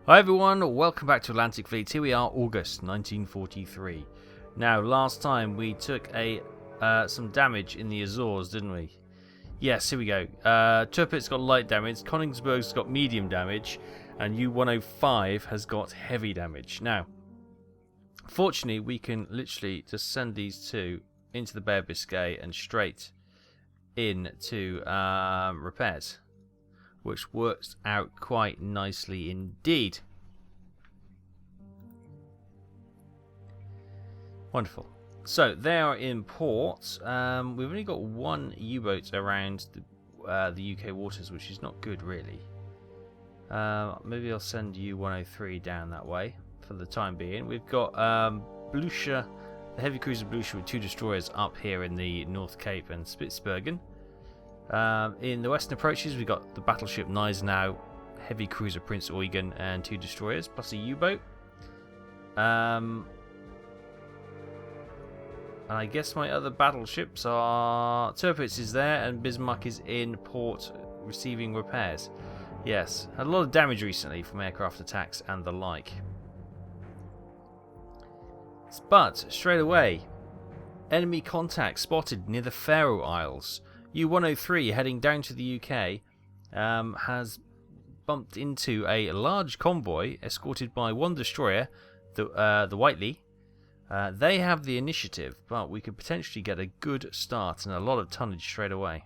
Hi everyone, welcome back to Atlantic Fleet. Here we are, August 1943. Now, last time we took some damage in the Azores, didn't we? Yes, here we go. Tirpitz got light damage, Königsberg's got medium damage, and U-105 has got heavy damage. Now, fortunately, we can literally just send these two into the Bay of Biscay and straight into repairs, which works out quite nicely indeed. Wonderful. So they are in port. We've only got one U-boat around the UK waters, which is not good really. Maybe I'll send U-103 down that way for the time being. We've got Blucher, the heavy cruiser Blucher with two destroyers up here in the North Cape and Spitsbergen. In the western approaches, we've got the battleship Gneisenau, heavy cruiser Prince Eugen, and two destroyers, plus a U-boat. And I guess my other battleships are... Tirpitz is there, and Bismarck is in port receiving repairs. Yes, had a lot of damage recently from aircraft attacks and the like. But, straight away, enemy contact spotted near the Faroe Isles. U-103 heading down to the UK has bumped into a large convoy escorted by one destroyer, the WWII. They have the initiative, but we could potentially get a good start and a lot of tonnage straight away.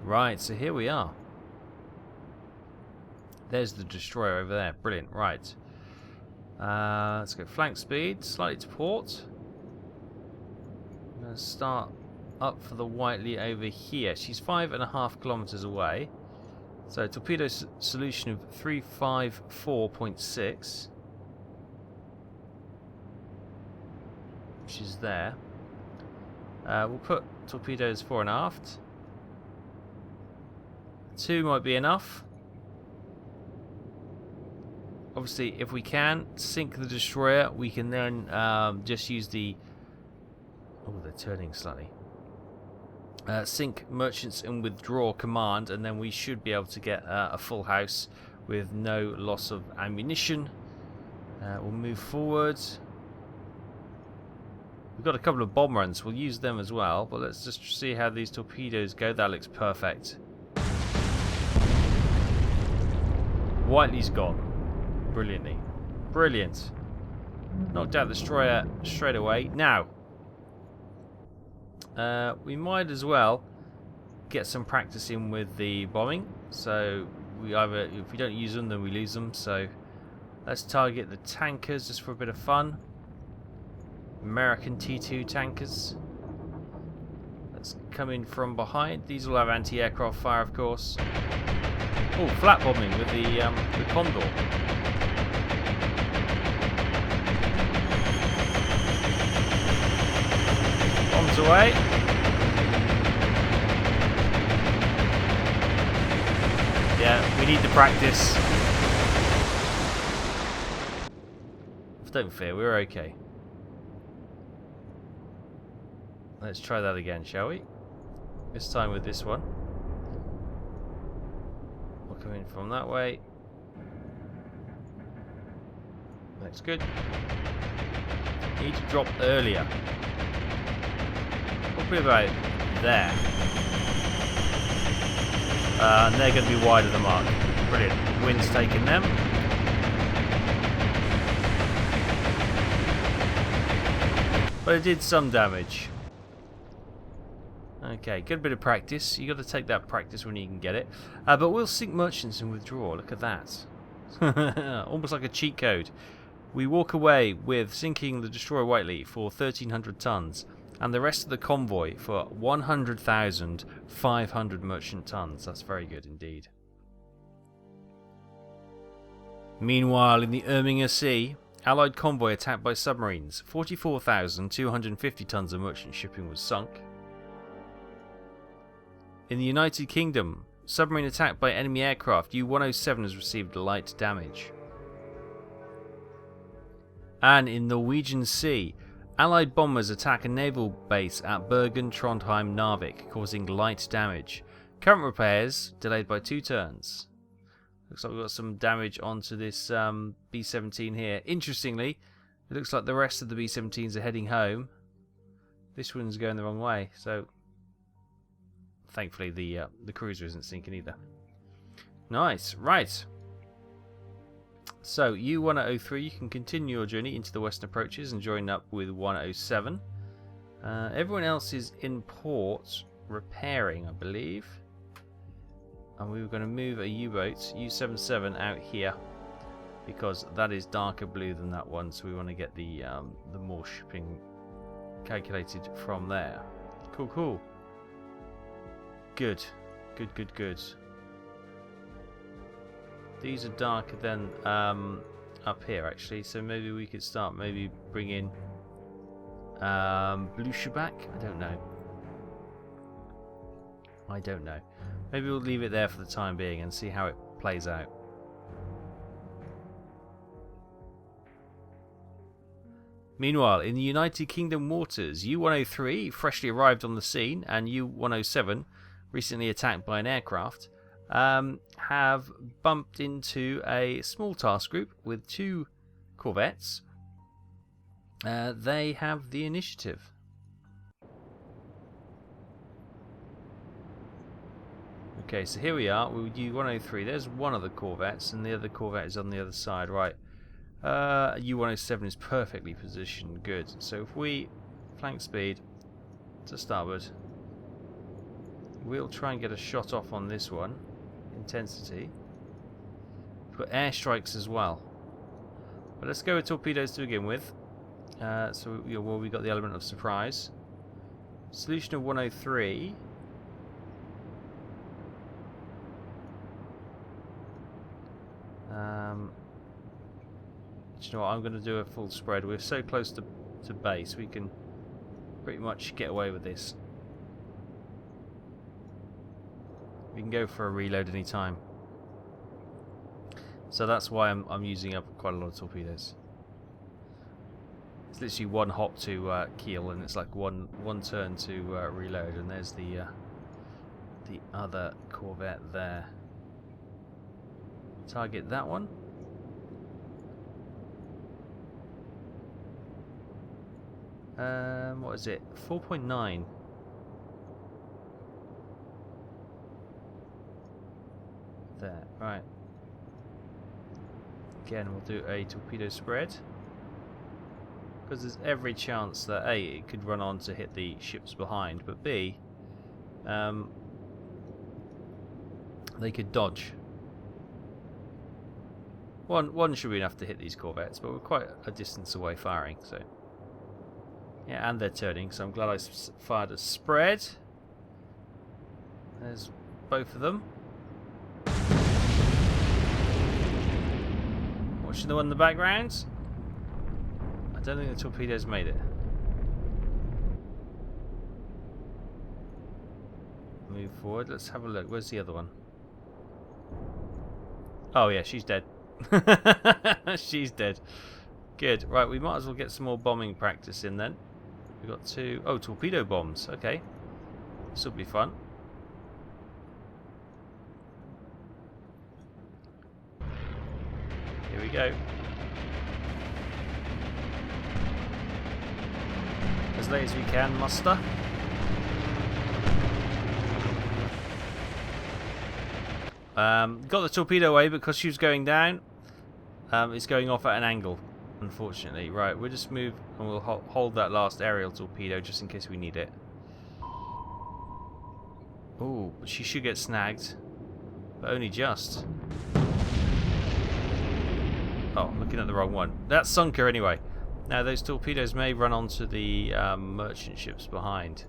Right, so here we are. There's the destroyer over there. Brilliant. Right. Let's go flank speed. Slightly to port. I'm going to start up for the WWII over here. She's 5.5 kilometers away. So torpedo solution of 354.6. Which is there. We'll put torpedoes fore and aft. 2 might be enough. Obviously, if we can sink the destroyer, we can then just use the... Oh, they're turning slightly. Sink merchants and withdraw command, and then we should be able to get a full house with no loss of ammunition. We'll move forward. We've got a couple of bomb runs. We'll use them as well, but let's just see how these torpedoes go. That looks perfect. WWII's gone. Brilliantly. Brilliant. Knocked out the destroyer straight away. Now, we might as well get some practice in with the bombing. So, if we don't use them, then we lose them. So, let's target the tankers just for a bit of fun. American T2 tankers. Let's come in from behind. These will have anti-aircraft fire, of course. Oh, flat bombing with the Condor. Bombs away. Yeah, we need the practice. Don't fear, we're okay. Let's try that again, shall we? This time with this one. We'll come in from that way. That's good. Need to drop earlier. Probably about there. And they're going to be wide of the mark. Brilliant. Wind's taking them. But it did some damage. Okay, good bit of practice. You got to take that practice when you can get it. But we'll sink merchants and withdraw. Look at that. Almost like a cheat code. We walk away with sinking the destroyer WWII for 1,300 tons, and the rest of the convoy for 100,500 merchant tons. That's very good indeed. Meanwhile, in the Erminger Sea, Allied convoy attacked by submarines. 44,250 tons of merchant shipping was sunk. In the United Kingdom, submarine attacked by enemy aircraft. U-107 has received light damage. And in Norwegian Sea, Allied bombers attack a naval base at Bergen, Trondheim, Narvik, causing light damage. Current repairs delayed by 2 turns. Looks like we've got some damage onto this B-17 here. Interestingly, it looks like the rest of the B-17s are heading home. This one's going the wrong way, so thankfully the cruiser isn't sinking either. Nice, right. So U-103, you can continue your journey into the western approaches and join up with 107. Everyone else is in port repairing, I believe. And we were going to move a U-boat, U-77, out here because that is darker blue than that one. So we want to get the more shipping calculated from there. Cool, cool. Good, good, good, good. These are darker than up here actually, so maybe we could start bring in blue Shabak. I don't know. Maybe we'll leave it there for the time being and see how it plays out. Meanwhile, in the United Kingdom waters, U-103 freshly arrived on the scene and U-107, recently attacked by an aircraft, have bumped into a small task group with 2 corvettes. They have the initiative. Okay, so here we are with U-103. There's one of the corvettes, and the other corvette is on the other side. Right. U-107 is perfectly positioned. Good. So if we flank speed to starboard, we'll try and get a shot off on this one. Intensity. We've got airstrikes as well. But let's go with torpedoes to begin with. So well, we got the element of surprise. Solution of 103. Do you know what? I'm going to do a full spread. We're so close to base, we can pretty much get away with this. We can go for a reload any time. So that's why I'm using up quite a lot of torpedoes. It's literally one hop to keel, and it's like one turn to reload. And there's the other corvette there. Target that one. What is it? 4.9. There, right. Again, we'll do a torpedo spread. Because there's every chance that A, it could run on to hit the ships behind, but B, they could dodge. One should be enough to hit these corvettes, but we're quite a distance away firing, so. Yeah, and they're turning, so I'm glad I fired a spread. There's both of them. Watching the one in the background. I don't think the torpedoes made it. Move forward, let's have a look. Where's the other one? Oh yeah, she's dead. She's dead. Good. Right, we might as well get some more bombing practice in then. We've got 2... Oh, torpedo bombs. Okay. This will be fun. Here we go. As late as we can, muster. Got the torpedo away because she was going down. It's going off at an angle, unfortunately. Right, we'll just move and we'll hold that last aerial torpedo just in case we need it. Oh, but she should get snagged, but only just. Oh, I'm looking at the wrong one. That sunk her anyway. Now those torpedoes may run onto the merchant ships behind.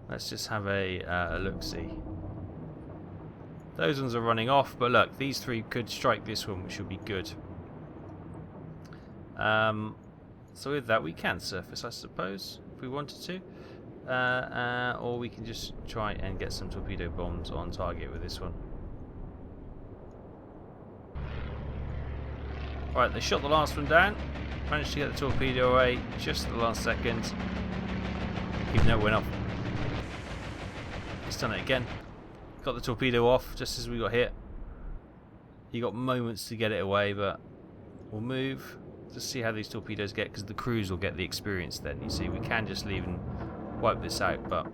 Let's just have a look-see. Those ones are running off, but look, these 3 could strike this one, which would be good. So with that, we can surface, I suppose, if we wanted to. Or we can just try and get some torpedo bombs on target with this one. Right, they shot the last one down. Managed to get the torpedo away just at the last second. Even though it went off. He's done it again. Got the torpedo off just as we got hit. You got moments to get it away, but we'll move. Just see how these torpedoes get, because the crews will get the experience then. You see, we can just leave and wipe this out, but...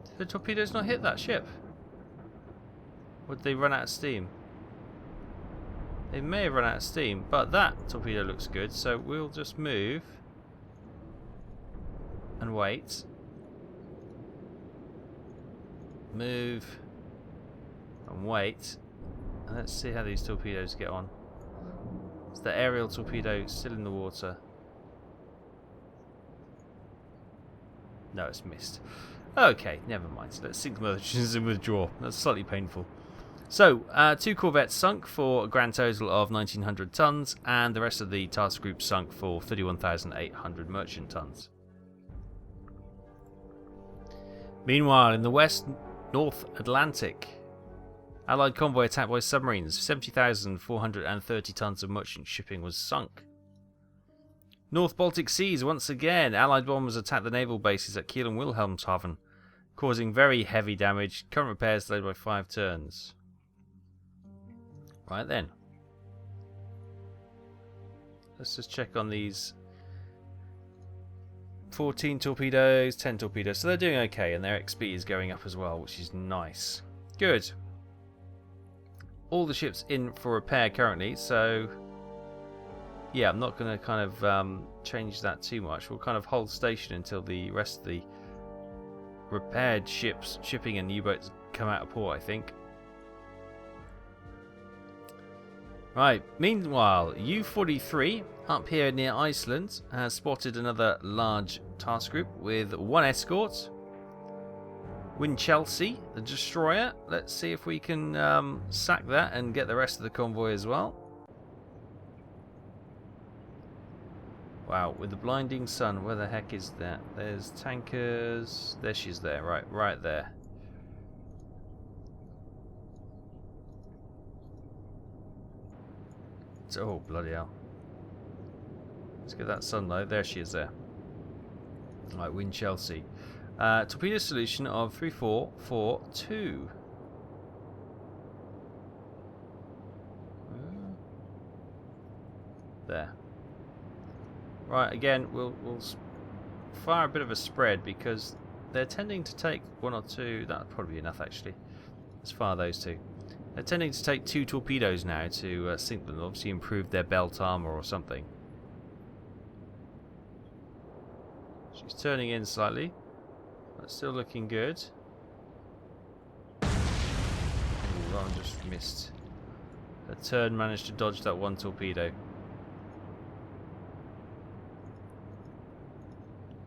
Did the torpedoes not hit that ship? Or did they run out of steam? They may have run out of steam, but that torpedo looks good, so we'll just move and wait. Move and wait, and let's see how these torpedoes get on. Is the aerial torpedo still in the water? No, it's missed. Okay, never mind. So let's sink the merchants and withdraw. That's slightly painful. So, 2 corvettes sunk for a grand total of 1,900 tons, and the rest of the task group sunk for 31,800 merchant tons. Meanwhile, in the West North Atlantic, Allied convoy attacked by submarines. 70,430 tons of merchant shipping was sunk. North Baltic Seas, once again, Allied bombers attacked the naval bases at Kiel and Wilhelmshaven, causing very heavy damage. Current repairs delayed by 5 turns. Right then. Let's just check on these. 14 torpedoes, 10 torpedoes. So they're doing okay, and their XP is going up as well, which is nice. Good. All the ships in for repair currently, so... Yeah, I'm not going to kind of change that too much. We'll kind of hold station until the rest of the repaired ships, shipping and U-boats come out of port, I think. Right, meanwhile, U-43 up here near Iceland has spotted another large task group with 1 escort. Winchelsea, the destroyer. Let's see if we can sack that and get the rest of the convoy as well. Wow, with the blinding sun, where the heck is that? There's tankers. There she is there, right there. Oh, bloody hell. Let's get that sun though. There she is there. Right, Winchelsea. Torpedo solution of 3442. There. Right, again, we'll fire a bit of a spread because they're tending to take 1 or 2. That'd probably be enough actually. Let's fire those 2. They're tending to take 2 torpedoes now to sink them. Obviously improve their belt armor or something. She's turning in slightly. That's still looking good. Ooh, that one just missed. Her turn managed to dodge that 1 torpedo.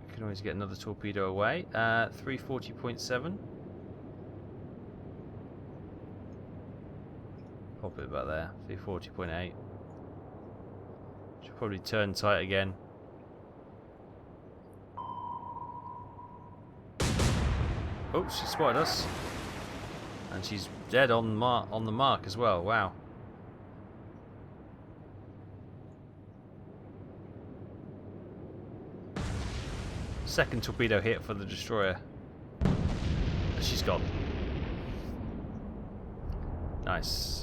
We can always get another torpedo away. 340.7. Pop it about there. 340.8. Should probably turn tight again. Oh, she spotted us. And she's dead on the mark as well. Wow. Second torpedo hit for the destroyer. She's gone. Nice.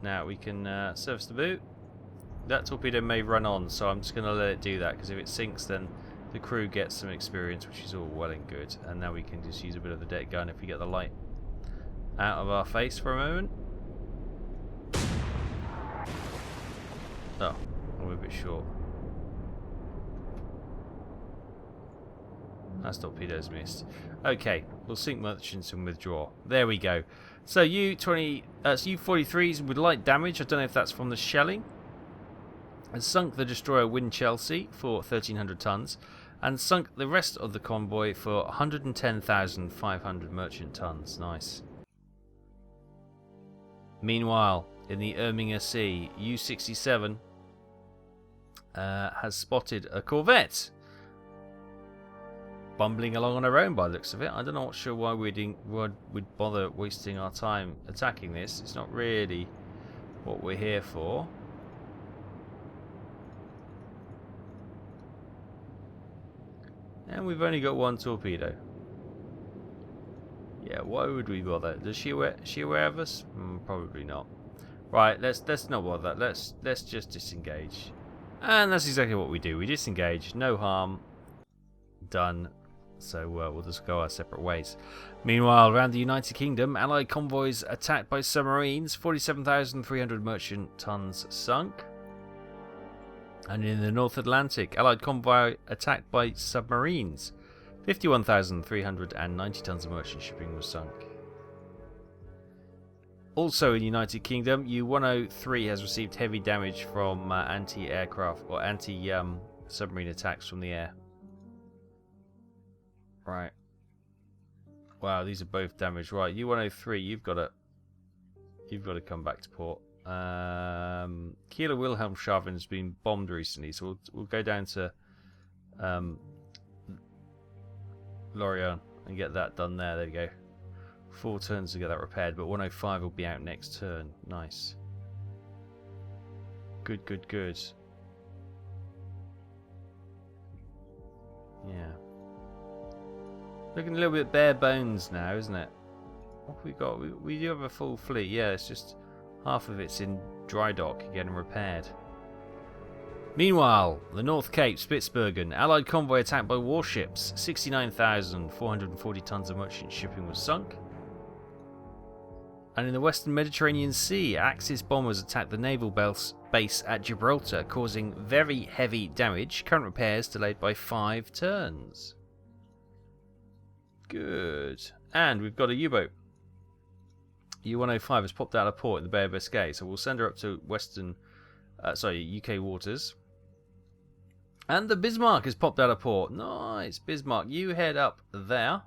Now we can service the boot. That torpedo may run on, so I'm just going to let it do that, because if it sinks then the crew gets some experience, which is all well and good. And now we can just use a bit of the deck gun if we get the light out of our face for a moment. Oh, we're a bit short. That torpedo's missed. Okay, we'll sink merchants and withdraw. There we go. So U-43s with light damage. I don't know if that's from the shelling. And sunk the destroyer Winchelsea for 1,300 tons. And sunk the rest of the convoy for 110,500 merchant tons. Nice. Meanwhile, in the Irminger Sea, U-67 has spotted a corvette. bumbling along on our own by the looks of it. I don't know, sure why we'd bother wasting our time attacking this. It's not really what we're here for. And we've only got one torpedo. Yeah, why would we bother? Is she aware of us? Probably not. Right, let's not bother. Let's just disengage. And that's exactly what we do. We disengage. No harm done. So we'll just go our separate ways. Meanwhile, around the United Kingdom, Allied convoys attacked by submarines. 47,300 merchant tons sunk. And in the North Atlantic, Allied convoy attacked by submarines. 51,390 tons of merchant shipping was sunk. Also in the United Kingdom, U-103 has received heavy damage from anti-aircraft or anti-submarine attacks from the air. Right. Wow, these are both damaged. Right, U-103, you've got to come back to port. Kieler Wilhelmshaven has been bombed recently, so we'll go down to Lorient and get that done there. There you go. 4 turns to get that repaired, but 105 will be out next turn. Nice. Good, good, good. Yeah. Looking a little bit bare bones now, isn't it? What have we got? We do have a full fleet. Yeah, it's just half of it's in dry dock getting repaired. Meanwhile, the North Cape, Spitsbergen, Allied convoy attacked by warships. 69,440 tons of merchant shipping was sunk. And in the Western Mediterranean Sea, Axis bombers attacked the naval base at Gibraltar, causing very heavy damage. Current repairs delayed by 5 turns. Good. And we've got a U-boat. U-105 has popped out of port in the Bay of Biscay, so we'll send her up to UK waters. And the Bismarck has popped out of port. Nice, Bismarck. You head up there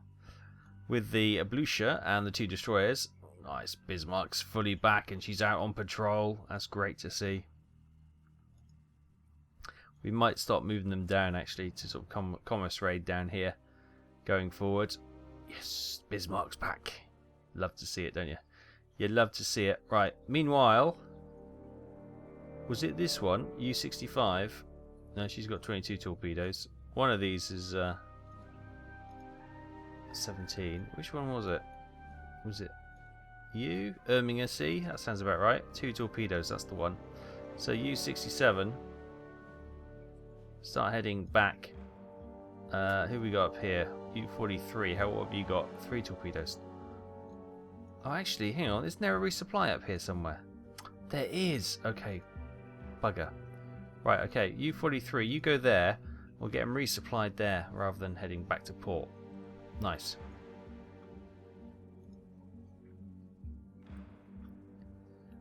with the Blucher and the 2 destroyers. Nice, Bismarck's fully back and she's out on patrol. That's great to see. We might start moving them down actually to sort of commerce raid down here going forward. Yes, Bismarck's back. Love to see it, don't you? You'd love to see it. Right, meanwhile, was it this one? U-65? No, she's got 22 torpedoes. One of these is 17. Which one was it? Was it U? Erminger Sea? That sounds about right. 2 torpedoes, that's the one. So U-67. Start heading back. Who we got up here? U-43. What have you got? 3 torpedoes. Oh, actually, hang on. Isn't there a resupply up here somewhere? There is. Okay. Bugger. Right, okay. U-43, you go there. We'll get them resupplied there rather than heading back to port. Nice.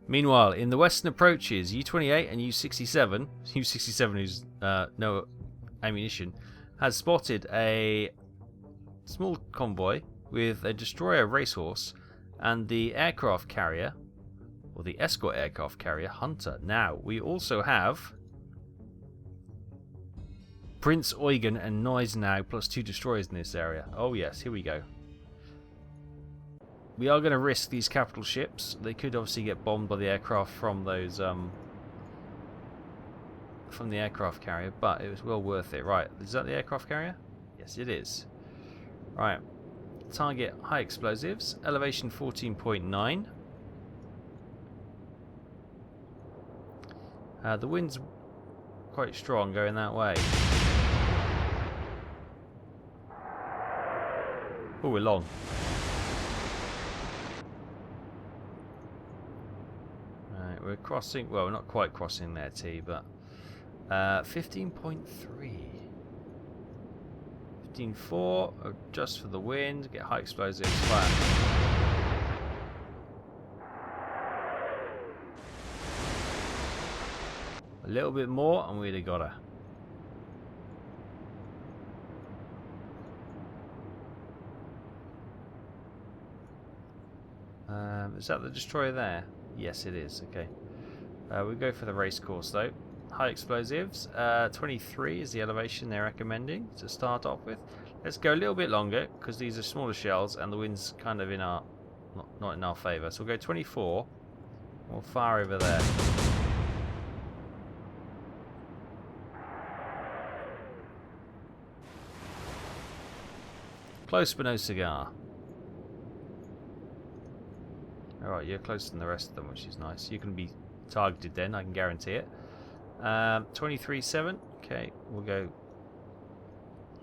Meanwhile, in the western approaches, U-28 and U-67, U-67 who's no ammunition, has spotted a small convoy with a destroyer racehorse and the aircraft carrier, or the escort aircraft carrier, Hunter. Now, we also have Prince Eugen and Gneisenau plus 2 destroyers in this area. Oh yes, here we go. We are going to risk these capital ships. They could obviously get bombed by the aircraft from those from the aircraft carrier, but it was well worth it. Right, is that the aircraft carrier? Yes, it is. Right, target high explosives, elevation 14.9. The wind's quite strong going that way. Oh, we're long. Right, we're crossing. Well, we're not quite crossing there, T, but 15.3. 15.4. Adjust for the wind. Get high explosives. Fire. A little bit more, and we'd have got her. Is that the destroyer there? Yes, it is. Okay. We go for the race course though. High explosives. 23 is the elevation they're recommending to start off with. Let's go a little bit longer because these are smaller shells and the wind's kind of in our not in our favour. So we'll go 24. We'll fire over there. Close but no cigar. Alright, you're closer than the rest of them, which is nice. You can be targeted then, I can guarantee it. 23-7. Okay, we'll go.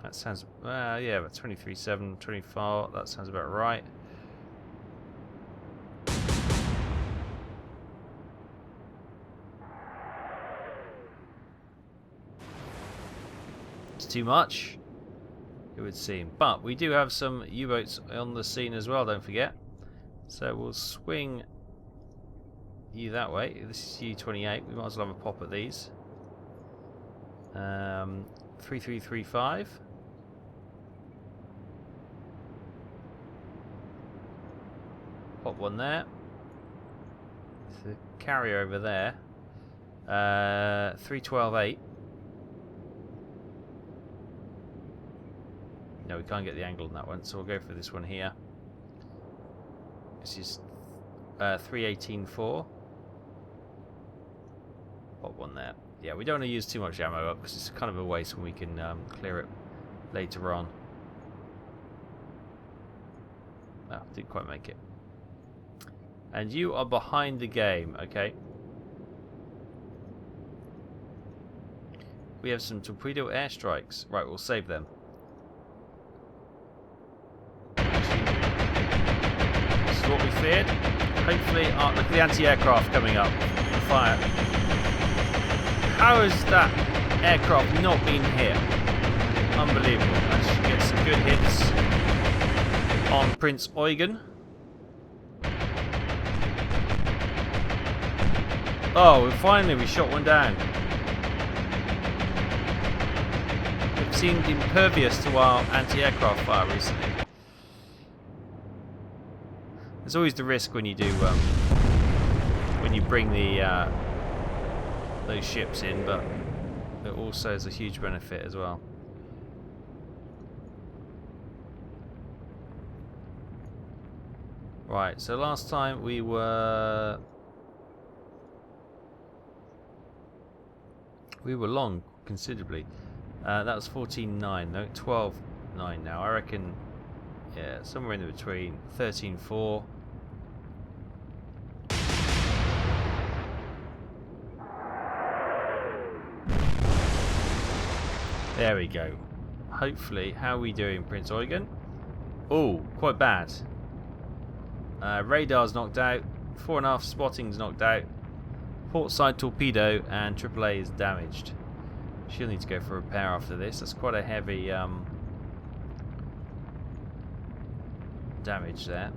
That sounds, yeah, but 23-7, 24, that sounds about right. It's too much, it would seem. But we do have some U-boats on the scene as well, don't forget. So we'll swing you that way. This is U-28, we might as well have a pop at these. 3335. Pop one there. The carrier over there. 3128. No, we can't get the angle on that one, so we'll go for this one here. This is 3184. Pop one there. Yeah, we don't want to use too much ammo up because it's kind of a waste when we can clear it later on. Oh, didn't quite make it. And you are behind the game, okay? We have some torpedo airstrikes. Right, we'll save them. This is what we feared. Hopefully, look at the anti-aircraft coming up. Fire. How has that aircraft not been hit? Unbelievable. Managed to get some good hits on Prince Eugen. Oh, finally we shot one down. It seemed impervious to our anti-aircraft fire recently. There's always the risk when you do, when you bring the those ships in, but it also has a huge benefit as well. Right, so last time we were long considerably. That was 14.9, no, 12.9 now. I reckon, yeah, somewhere in between 13.4. There we go. Hopefully, how are we doing, Prince Eugen? Oh, quite bad. Radar's knocked out. 4.5 spotting's knocked out. Port side torpedo and AAA is damaged. She'll need to go for repair after this. That's quite a heavy damage there.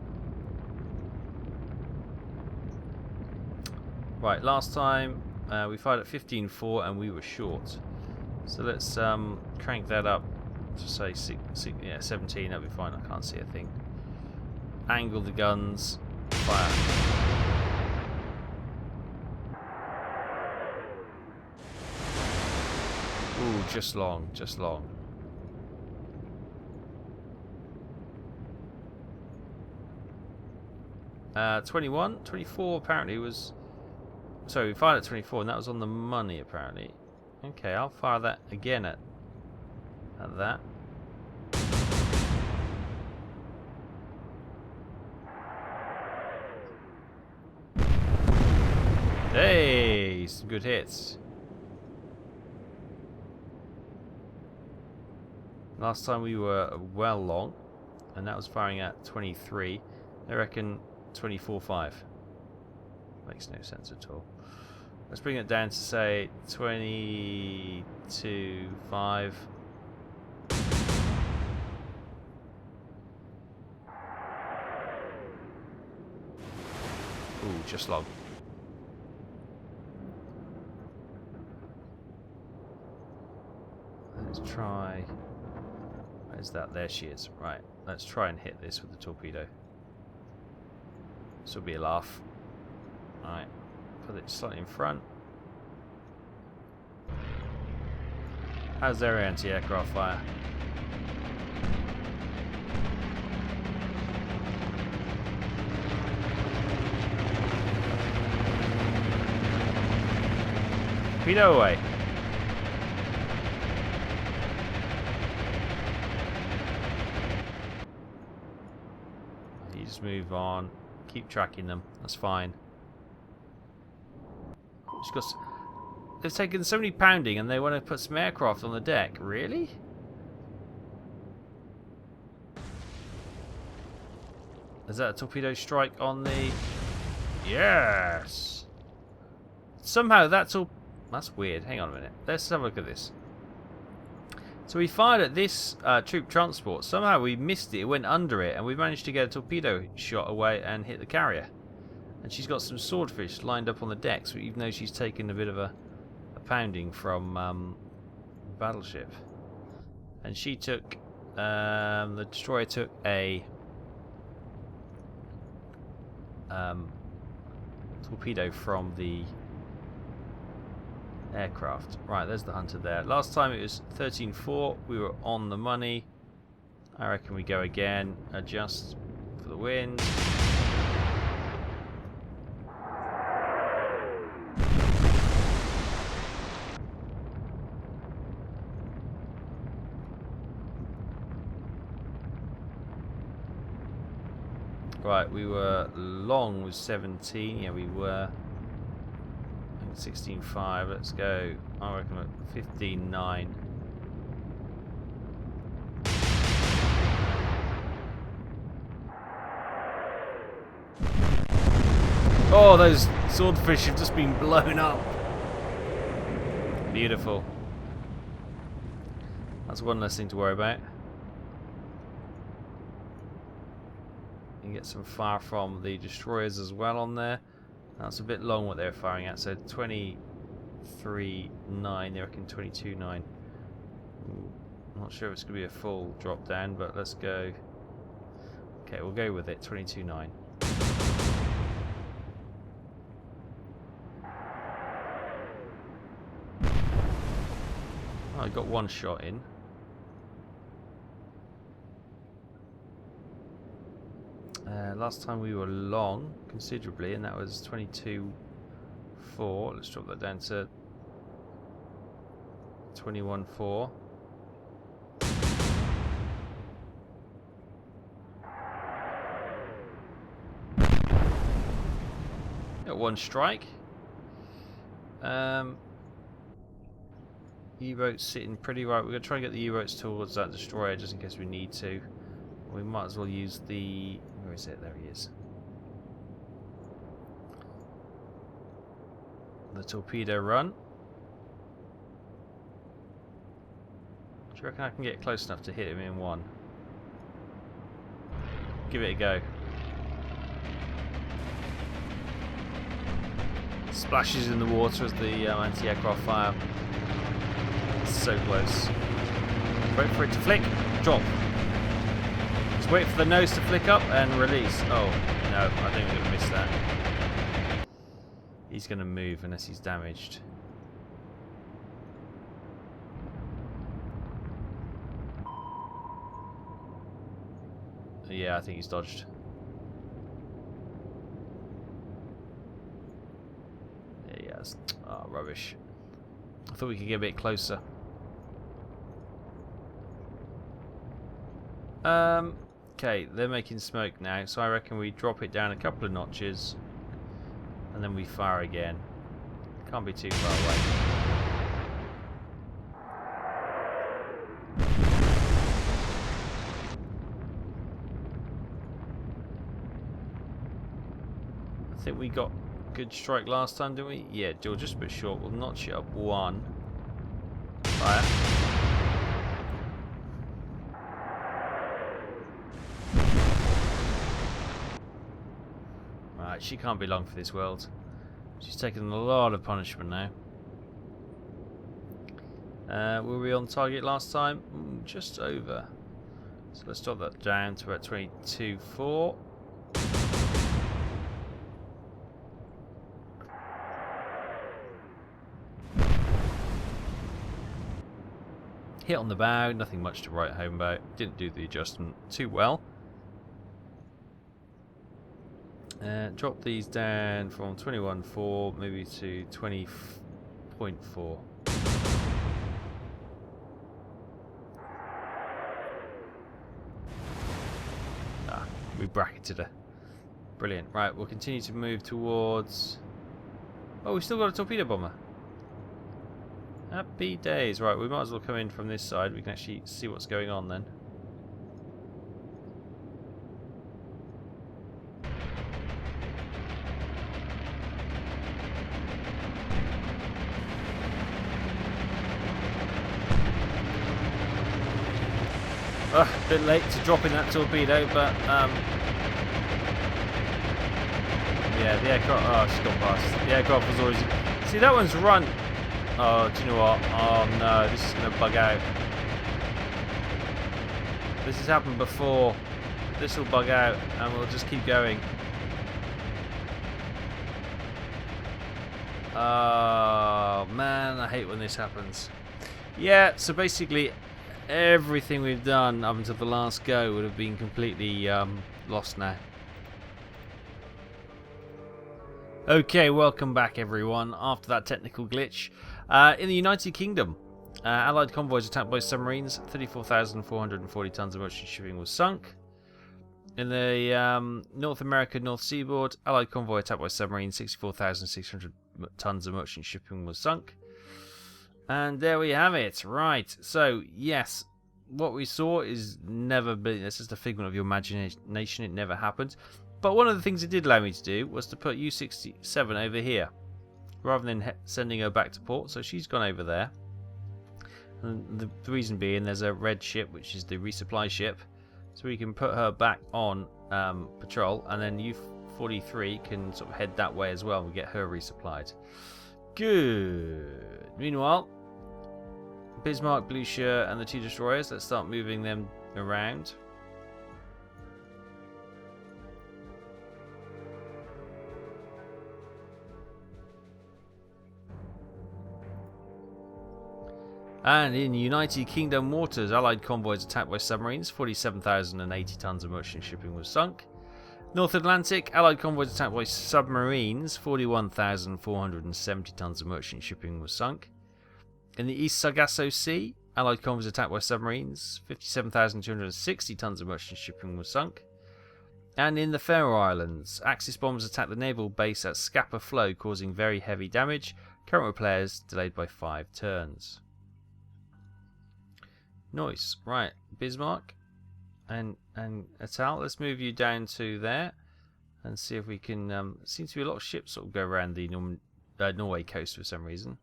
Right, last time we fired at 15.4 and we were short. So let's crank that up to say 17. That'll be fine. I can't see a thing. Angle the guns. Fire. Ooh, just long, just long. Uh, 21, 24 apparently was. Sorry, we fired at 24, and that was on the money apparently. Okay, I'll fire that again at that. Hey, some good hits. Last time we were well long, and that was firing at 23. I reckon 24.5. Makes no sense at all. Let's bring it down to say 22.5. Ooh, just long. Let's try. Where's that? There she is. Right. Let's try and hit this with the torpedo. This will be a laugh. Alright. Put it slightly in front. How's their anti-aircraft fire? Torpedo away. You just move on. Keep tracking them. That's fine. They've taken so many pounding and they want to put some aircraft on the deck. Really? Is that a torpedo strike on the... Yes! Somehow that's all... That's weird. Hang on a minute. Let's have a look at this. So we fired at this troop transport. Somehow we missed it. It went under it. And we managed to get a torpedo shot away and hit the carrier. And she's got some swordfish lined up on the deck. So even though she's taken a bit of a pounding from battleship. And she took... the destroyer took a... torpedo from the aircraft. Right, there's the hunter there. Last time it was 13-4. We were on the money. I reckon we go again. Adjust for the wind. Right, we were long with 17. Yeah, we were. 16.5. Let's go. I reckon at 15.9. Oh, those swordfish have just been blown up. Beautiful. That's one less thing to worry about. You get some fire from the destroyers as well on there. That's a bit long what they're firing at, so 23.9, they reckon 22.9. I'm not sure if it's going to be a full drop down, but let's go. Okay, we'll go with it, 22.9. Oh, I got one shot in. Last time we were long considerably, and that was 22.4. Let's drop that down to 21.4. Got one strike. U-boats sitting pretty right. We're going to try and get the U-boats towards that destroyer just in case we need to. We might as well use the... Where is it? There he is. The torpedo run. Do you reckon I can get close enough to hit him in one? Give it a go. Splashes in the water as the anti-aircraft fire. So close. Wait for it to flick. Drop. Just wait for the nose to flick up and release. Oh, no, I think we're going to miss that. He's going to move unless he's damaged. Yeah, I think he's dodged. There he has. Oh, rubbish. I thought we could get a bit closer. Okay, they're making smoke now, so I reckon we drop it down a couple of notches and then we fire again. Can't be too far away. I think we got good strike last time, didn't we? Yeah, just a bit short. We'll notch it up one. Fire. Right, she can't be long for this world. She's taken a lot of punishment now. Were we on target last time? Just over. So let's drop that down to about 22.4. Hit on the bow, nothing much to write home about. Didn't do the adjustment too well. Drop these down from 21.4 maybe to 0.4. We bracketed her. Brilliant. Right, we'll continue to move towards... Oh, we've still got a torpedo bomber. Happy days. Right, we might as well come in from this side. We can actually see what's going on then. A bit late to drop in that torpedo, but yeah, the aircraft. Oh, she's got past. The aircraft was always. See, that one's run. Oh, do you know what? Oh no, this is going to bug out. This has happened before. This will bug out, and we'll just keep going. Oh man, I hate when this happens. Yeah, so basically everything we've done up until the last go would have been completely lost now. Okay, welcome back everyone after that technical glitch. In the United Kingdom, Allied convoys attacked by submarines, 34,440 tons of merchant shipping was sunk. In the North America North Seaboard, Allied convoy attacked by submarines, 64,600 tons of merchant shipping was sunk. And there we have it. Right, so yes, what we saw is never been, it's just a figment of your imagination, it never happened. But one of the things it did allow me to do was to put U-67 over here, rather than sending her back to port, so she's gone over there. And the reason being, there's a red ship, which is the resupply ship, so we can put her back on patrol, and then U-43 can sort of head that way as well and get her resupplied. Good. Meanwhile, Bismarck, Blue Shirt, and the two destroyers, let's start moving them around. And in United Kingdom waters, Allied convoys attacked by submarines, 47,080 tons of merchant shipping was sunk. North Atlantic, Allied convoys attacked by submarines, 41,470 tons of merchant shipping was sunk. In the East Sargasso Sea, Allied convoys attacked by submarines, 57,260 tons of merchant shipping was sunk. And in the Faroe Islands, Axis bombers attacked the naval base at Scapa Flow, causing very heavy damage. Current repairs delayed by 5 turns. Nice. Right, Bismarck and Exile, let's move you down to there and see if we can. Seems to be a lot of ships sort of go around the Norway coast for some reason.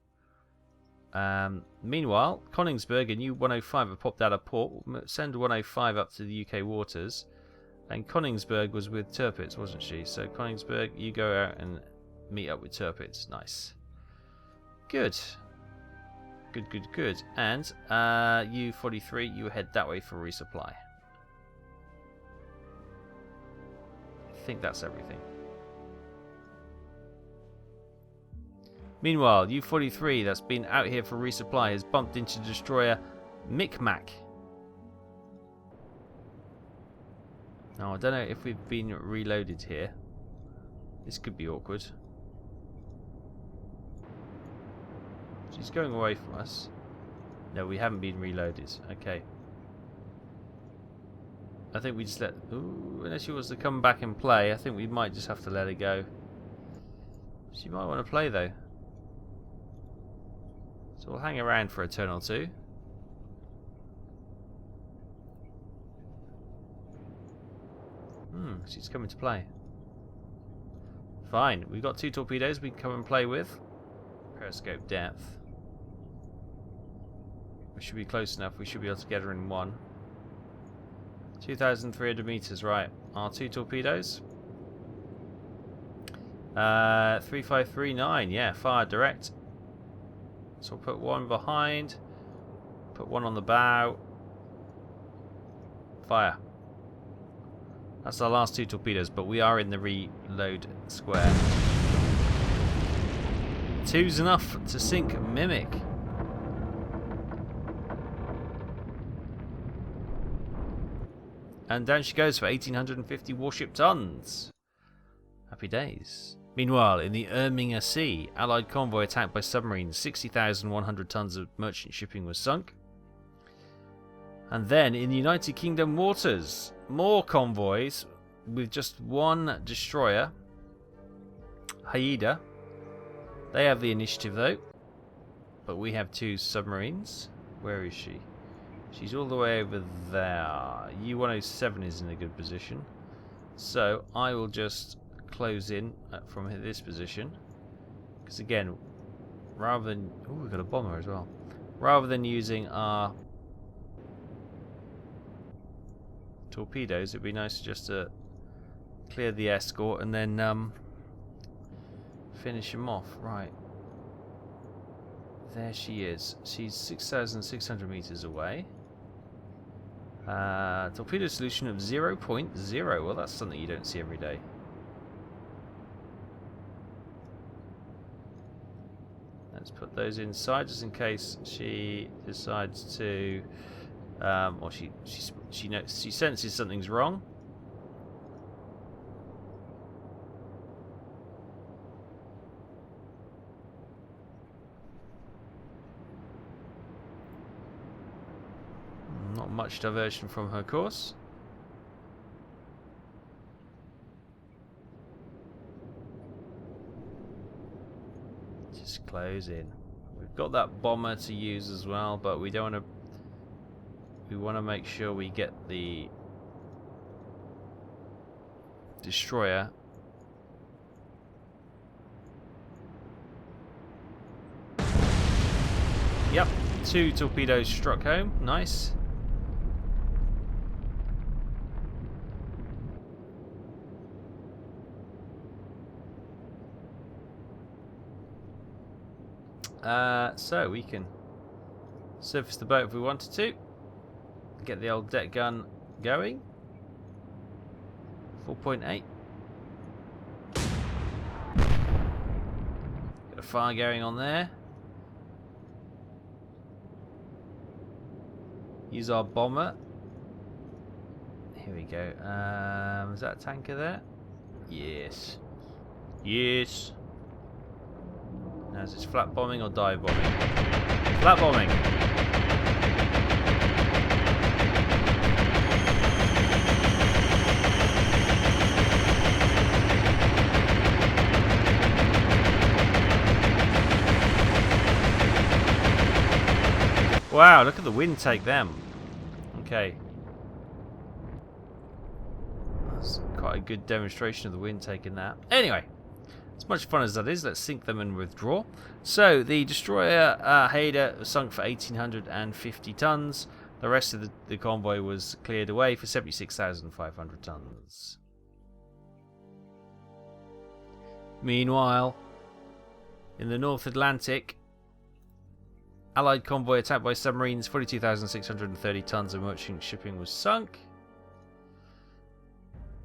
Meanwhile, Koningsberg and U-105 have popped out of port. Send 105 up to the UK waters. And Koningsberg was with Tirpitz, wasn't she? So Koningsberg, you go out and meet up with Tirpitz. Nice. Good. Good. And U-43, you head that way for resupply. I think that's everything. Meanwhile, U-43 that's been out here for resupply has bumped into destroyer Micmac. Now, I don't know if we've been reloaded here. This could be awkward. She's going away from us. No, we haven't been reloaded. Okay. I think we just let... Ooh, unless she wants to come back and play, I think we might just have to let her go. She might want to play, though. So we'll hang around for a turn or two. She's coming to play. Fine. We've got 2 torpedoes we can come and play with. Periscope depth. We should be close enough. We should be able to get her in one. 2,300 meters, right. Our 2 torpedoes. 3539, yeah, fire direct. So we'll put 1 behind. Put 1 on the bow. Fire. That's our last 2 torpedoes, but we are in the reload square. 2's enough to sink Mimic. And down she goes for 1,850 warship tons. Happy days. Meanwhile, in the Erminger Sea, Allied convoy attacked by submarines. 60,100 tons of merchant shipping was sunk. And then in the United Kingdom waters, more convoys with just one destroyer. Haida. They have the initiative though. But we have 2 submarines. Where is she? She's all the way over there. U-107 is in a good position. So I will just close in from this position. Because again, rather than... Oh, we've got a bomber as well. Rather than using our torpedoes, it'd be nice just to clear the escort and then finish him off. Right. There she is. She's 6,600 meters away. Torpedo solution of 0.0. Well, that's something you don't see every day. Let's put those inside just in case she decides to, or she senses something's wrong. Not much diversion from her course. Just close in. We've got that bomber to use as well, but we don't want to. We want to make sure we get the destroyer. Yep, 2 torpedoes struck home. Nice. So we can surface the boat if we wanted to. Get the old deck gun going. 4.8. Got a fire going on there. Use our bomber. Here we go. Is that a tanker there? Yes. Yes. Now is this flat bombing or dive bombing? Flat bombing. Wow, look at the wind take them. Okay. That's quite a good demonstration of the wind taking that. Anyway. As much fun as that is, let's sink them and withdraw. So, the destroyer Haida was sunk for 1,850 tons. The rest of the convoy was cleared away for 76,500 tons. Meanwhile, in the North Atlantic, Allied convoy attacked by submarines, 42,630 tons of merchant shipping was sunk.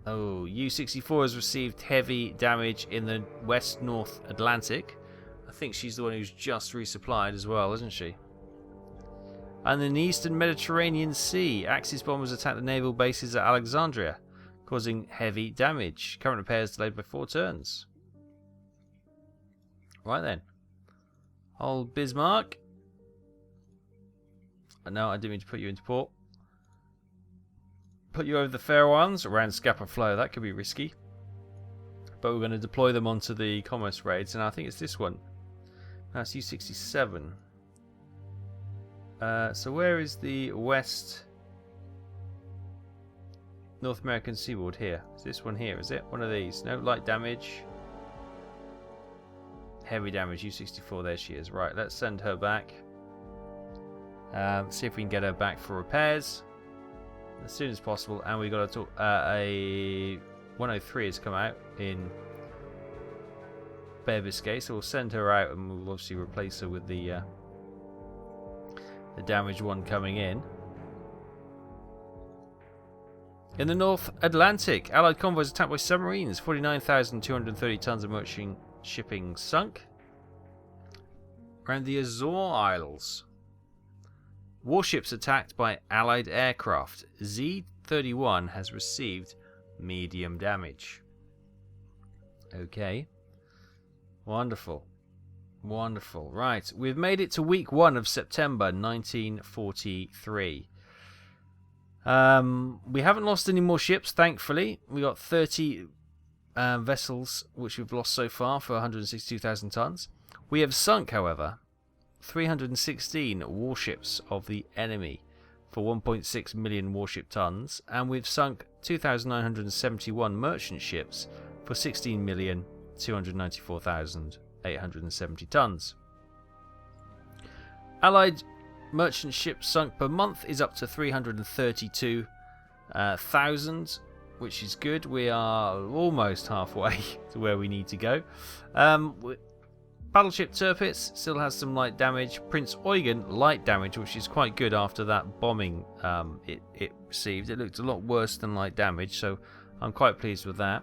Oh, U-64 has received heavy damage in the West-North Atlantic. I think she's the one who's just resupplied as well, isn't she? And in the Eastern Mediterranean Sea, Axis bombers attacked the naval bases at Alexandria, causing heavy damage. Current repairs delayed by 4 turns. Right then. Old Bismarck. No, I didn't mean to put you into port. Put you over the Faroe Islands around Scapa Flow. That could be risky. But we're going to deploy them onto the commerce raids, and I think it's this one. That's U-67. So where is the West North American seaboard here? Is this one here, is it? One of these. No, light damage. Heavy damage, U-64. There she is. Right, let's send her back. See if we can get her back for repairs as soon as possible. And we got to talk. A 103 has come out in Bay Biscay, so we'll send her out, and we'll obviously replace her with the damaged one coming in. In the North Atlantic, Allied convoys attacked by submarines. 49,230 tons of merchant shipping sunk. Around the Azore Isles, warships attacked by Allied aircraft. Z-31 has received medium damage. Okay. Wonderful. Wonderful. Right, we've made it to week 1 of September 1943. We haven't lost any more ships, thankfully. We got 30 vessels, which we've lost so far for 162,000 tons. We have sunk, however, 316 warships of the enemy for 1.6 million warship tons, and we've sunk 2,971 merchant ships for 16,294,870 tons. Allied merchant ships sunk per month is up to 332,000, which is good. We are almost halfway to where we need to go. Battleship Tirpitz still has some light damage. Prince Eugen, light damage, which is quite good after that bombing it received. It looked a lot worse than light damage, so I'm quite pleased with that.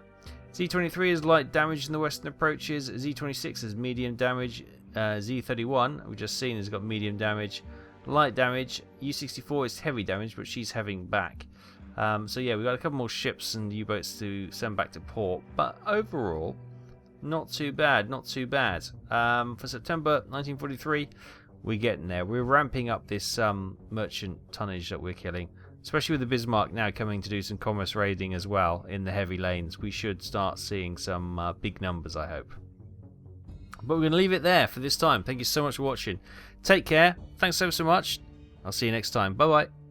Z-23 is light damage in the western approaches. Z-26 is medium damage. Z-31, we've just seen, has got medium damage. Light damage. U-64 is heavy damage, but she's heading back. So yeah, we've got a couple more ships and U-boats to send back to port. But overall, not too bad, not too bad. For September 1943, we're getting there. We're ramping up this merchant tonnage that we're killing. Especially with the Bismarck now coming to do some commerce raiding as well in the heavy lanes. We should start seeing some big numbers, I hope. But we're going to leave it there for this time. Thank you so much for watching. Take care. Thanks so much. I'll see you next time. Bye-bye.